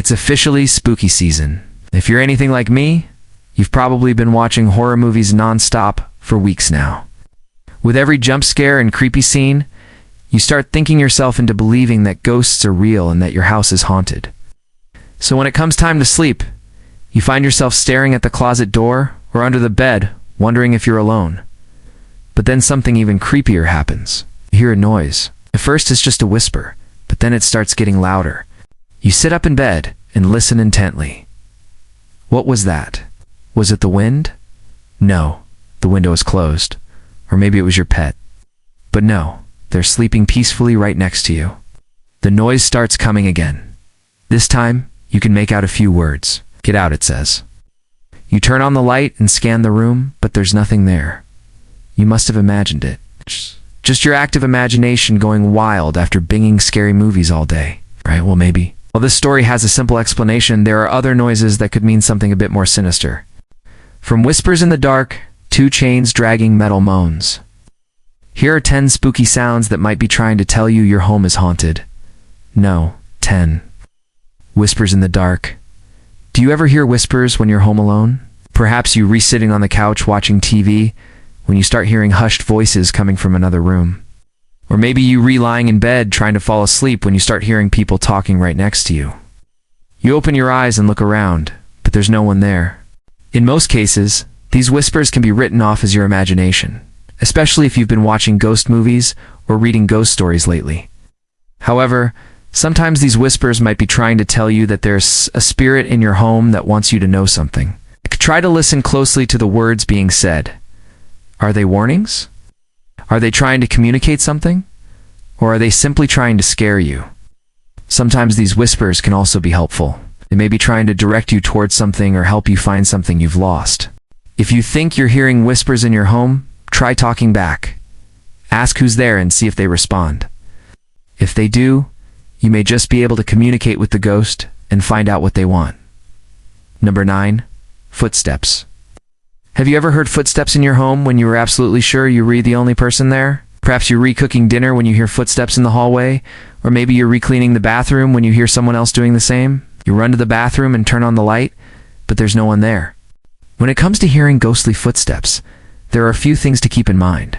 It's officially spooky season. If you're anything like me, you've probably been watching horror movies non-stop for weeks now. With every jump scare and creepy scene, you start thinking yourself into believing that ghosts are real and that your house is haunted. So when it comes time to sleep, you find yourself staring at the closet door or under the bed, wondering if you're alone. But then something even creepier happens. You hear a noise. At first it's just a whisper, but then it starts getting louder. You sit up in bed and listen intently. What was that? Was it the wind? No, the window is closed. Or maybe it was your pet. But no, they're sleeping peacefully right next to you. The noise starts coming again. This time, you can make out a few words. Get out, it says. You turn on the light and scan the room, but there's nothing there. You must have imagined it. Just your active imagination going wild after binging scary movies all day. Right? Well, maybe. While this story has a simple explanation, there are other noises that could mean something a bit more sinister. From whispers in the dark to chains dragging metal moans. Here are 10 spooky sounds that might be trying to tell you your home is haunted. No, 10. Whispers in the dark. Do you ever hear whispers when you're home alone? Perhaps you re-sitting on the couch watching TV when you start hearing hushed voices coming from another room. Or maybe you re-lying in bed trying to fall asleep when you start hearing people talking right next to you. You open your eyes and look around, but there's no one there. In most cases, these whispers can be written off as your imagination, especially if you've been watching ghost movies or reading ghost stories lately. However, sometimes these whispers might be trying to tell you that there's a spirit in your home that wants you to know something. Try to listen closely to the words being said. Are they warnings? Are they trying to communicate something? Or are they simply trying to scare you? Sometimes these whispers can also be helpful. They may be trying to direct you towards something or help you find something you've lost. If you think you're hearing whispers in your home, try talking back. Ask who's there and see if they respond. If they do, you may just be able to communicate with the ghost and find out what they want. Number 9. Footsteps. Have you ever heard footsteps in your home when you were absolutely sure you were the only person there? Perhaps you're re-cooking dinner when you hear footsteps in the hallway, or maybe you're re-cleaning the bathroom when you hear someone else doing the same. You run to the bathroom and turn on the light, but there's no one there. When it comes to hearing ghostly footsteps, there are a few things to keep in mind.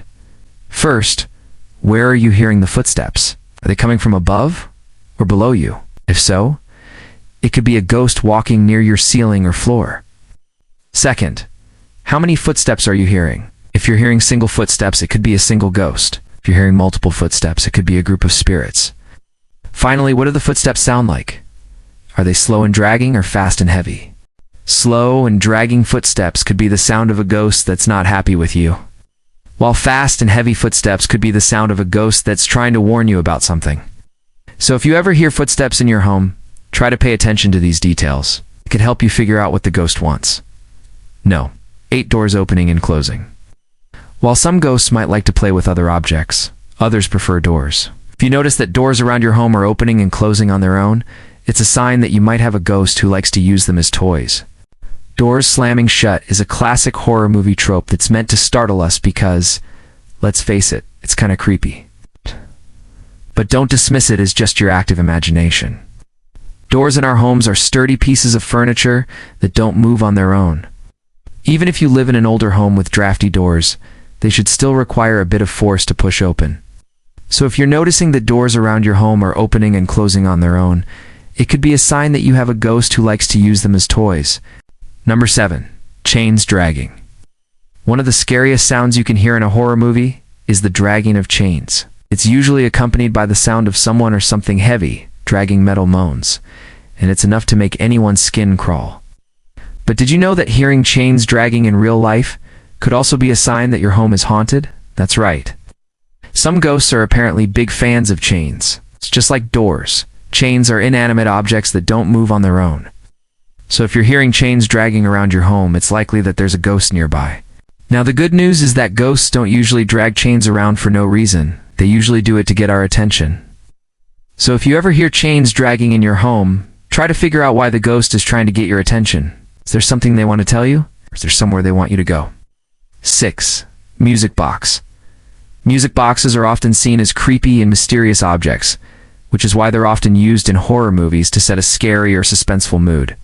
First, where are you hearing the footsteps? Are they coming from above or below you? If so, it could be a ghost walking near your ceiling or floor. Second, how many footsteps are you hearing? If you're hearing single footsteps, it could be a single ghost. If you're hearing multiple footsteps, it could be a group of spirits. Finally, what do the footsteps sound like? Are they slow and dragging or fast and heavy? Slow and dragging footsteps could be the sound of a ghost that's not happy with you, while fast and heavy footsteps could be the sound of a ghost that's trying to warn you about something. So if you ever hear footsteps in your home, try to pay attention to these details. It could help you figure out what the ghost wants. No. 8 doors opening and closing. While some ghosts might like to play with other objects, others prefer doors. If you notice that doors around your home are opening and closing on their own, it's a sign that you might have a ghost who likes to use them as toys. Doors slamming shut is a classic horror movie trope that's meant to startle us because, let's face it, it's kind of creepy. But don't dismiss it as just your active imagination. Doors in our homes are sturdy pieces of furniture that don't move on their own. Even if you live in an older home with drafty doors, they should still require a bit of force to push open. So if you're noticing that doors around your home are opening and closing on their own, it could be a sign that you have a ghost who likes to use them as toys. Number 7. Chains dragging. One of the scariest sounds you can hear in a horror movie is the dragging of chains. It's usually accompanied by the sound of someone or something heavy dragging metal moans, and it's enough to make anyone's skin crawl. But did you know that hearing chains dragging in real life could also be a sign that your home is haunted? That's right. Some ghosts are apparently big fans of chains. It's just like doors. Chains are inanimate objects that don't move on their own. So if you're hearing chains dragging around your home, it's likely that there's a ghost nearby. Now the good news is that ghosts don't usually drag chains around for no reason. They usually do it to get our attention. So if you ever hear chains dragging in your home, try to figure out why the ghost is trying to get your attention. Is there something they want to tell you? Or is there somewhere they want you to go? 6. Music box. Music boxes are often seen as creepy and mysterious objects, which is why they're often used in horror movies to set a scary or suspenseful mood.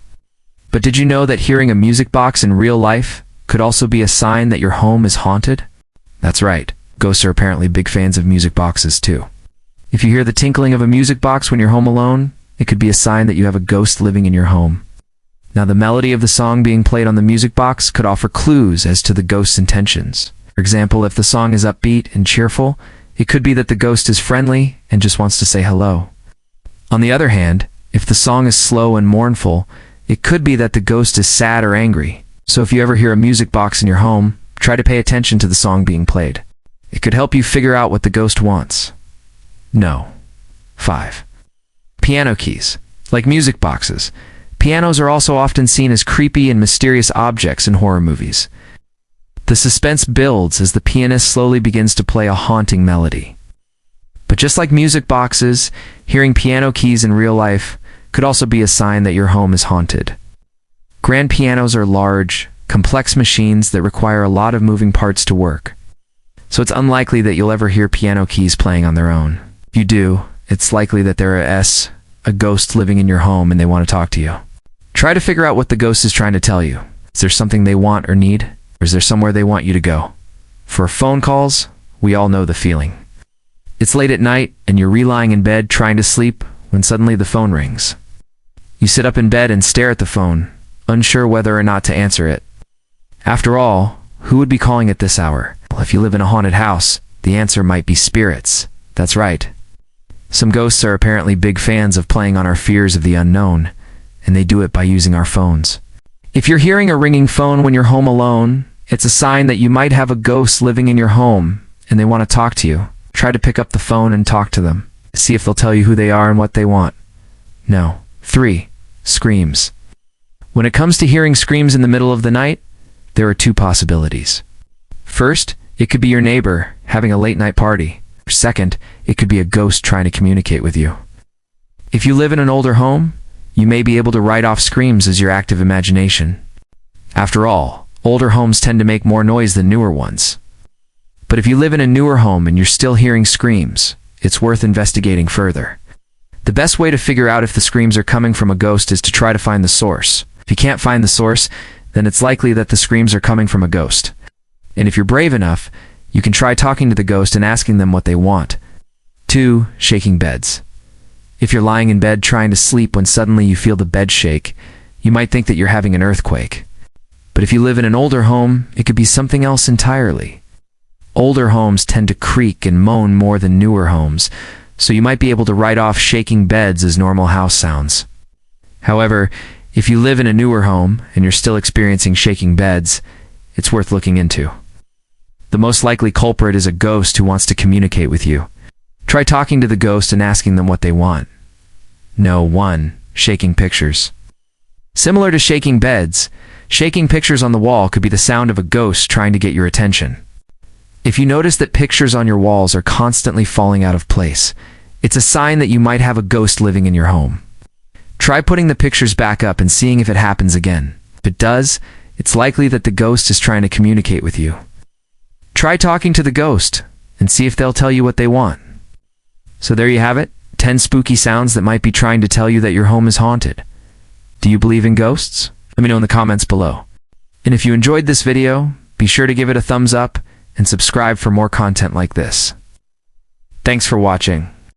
But did you know that hearing a music box in real life could also be a sign that your home is haunted? That's right, ghosts are apparently big fans of music boxes too. If you hear the tinkling of a music box when you're home alone, it could be a sign that you have a ghost living in your home. Now, the melody of the song being played on the music box could offer clues as to the ghost's intentions. For example, if the song is upbeat and cheerful, it could be that the ghost is friendly and just wants to say hello. On the other hand, if the song is slow and mournful, it could be that the ghost is sad or angry. So if you ever hear a music box in your home, try to pay attention to the song being played. It could help you figure out what the ghost wants. No. 5. Piano keys. Like music boxes, pianos are also often seen as creepy and mysterious objects in horror movies. The suspense builds as the pianist slowly begins to play a haunting melody. But just like music boxes, hearing piano keys in real life could also be a sign that your home is haunted. Grand pianos are large, complex machines that require a lot of moving parts to work. So it's unlikely that you'll ever hear piano keys playing on their own. If you do, it's likely that there is a ghost living in your home and they want to talk to you. Try to figure out what the ghost is trying to tell you. Is there something they want or need? Or is there somewhere they want you to go? For phone calls, we all know the feeling. It's late at night and you're lying in bed trying to sleep when suddenly the phone rings. You sit up in bed and stare at the phone, unsure whether or not to answer it. After all, who would be calling at this hour? Well, if you live in a haunted house, the answer might be spirits. That's right. Some ghosts are apparently big fans of playing on our fears of the unknown, and they do it by using our phones. If you're hearing a ringing phone when you're home alone, it's a sign that you might have a ghost living in your home, and they want to talk to you. Try to pick up the phone and talk to them. See if they'll tell you who they are and what they want. No. 3. Screams. When it comes to hearing screams in the middle of the night, there are 2 possibilities. First, it could be your neighbor having a late-night party. Second, it could be a ghost trying to communicate with you. If you live in an older home, you may be able to write off screams as your active imagination. After all, older homes tend to make more noise than newer ones. But if you live in a newer home and you're still hearing screams, it's worth investigating further. The best way to figure out if the screams are coming from a ghost is to try to find the source. If you can't find the source, then it's likely that the screams are coming from a ghost. And if you're brave enough, you can try talking to the ghost and asking them what they want. 2. Shaking beds. If you're lying in bed trying to sleep when suddenly you feel the bed shake, you might think that you're having an earthquake. But if you live in an older home, it could be something else entirely. Older homes tend to creak and moan more than newer homes, so you might be able to write off shaking beds as normal house sounds. However, if you live in a newer home and you're still experiencing shaking beds, it's worth looking into. The most likely culprit is a ghost who wants to communicate with you. Try talking to the ghost and asking them what they want. No. 1. Shaking pictures. Similar to shaking beds, shaking pictures on the wall could be the sound of a ghost trying to get your attention. If you notice that pictures on your walls are constantly falling out of place, it's a sign that you might have a ghost living in your home. Try putting the pictures back up and seeing if it happens again. If it does, it's likely that the ghost is trying to communicate with you. Try talking to the ghost and see if they'll tell you what they want. So there you have it, 10 spooky sounds that might be trying to tell you that your home is haunted. Do you believe in ghosts? Let me know in the comments below. And if you enjoyed this video, be sure to give it a thumbs up and subscribe for more content like this. Thanks for watching.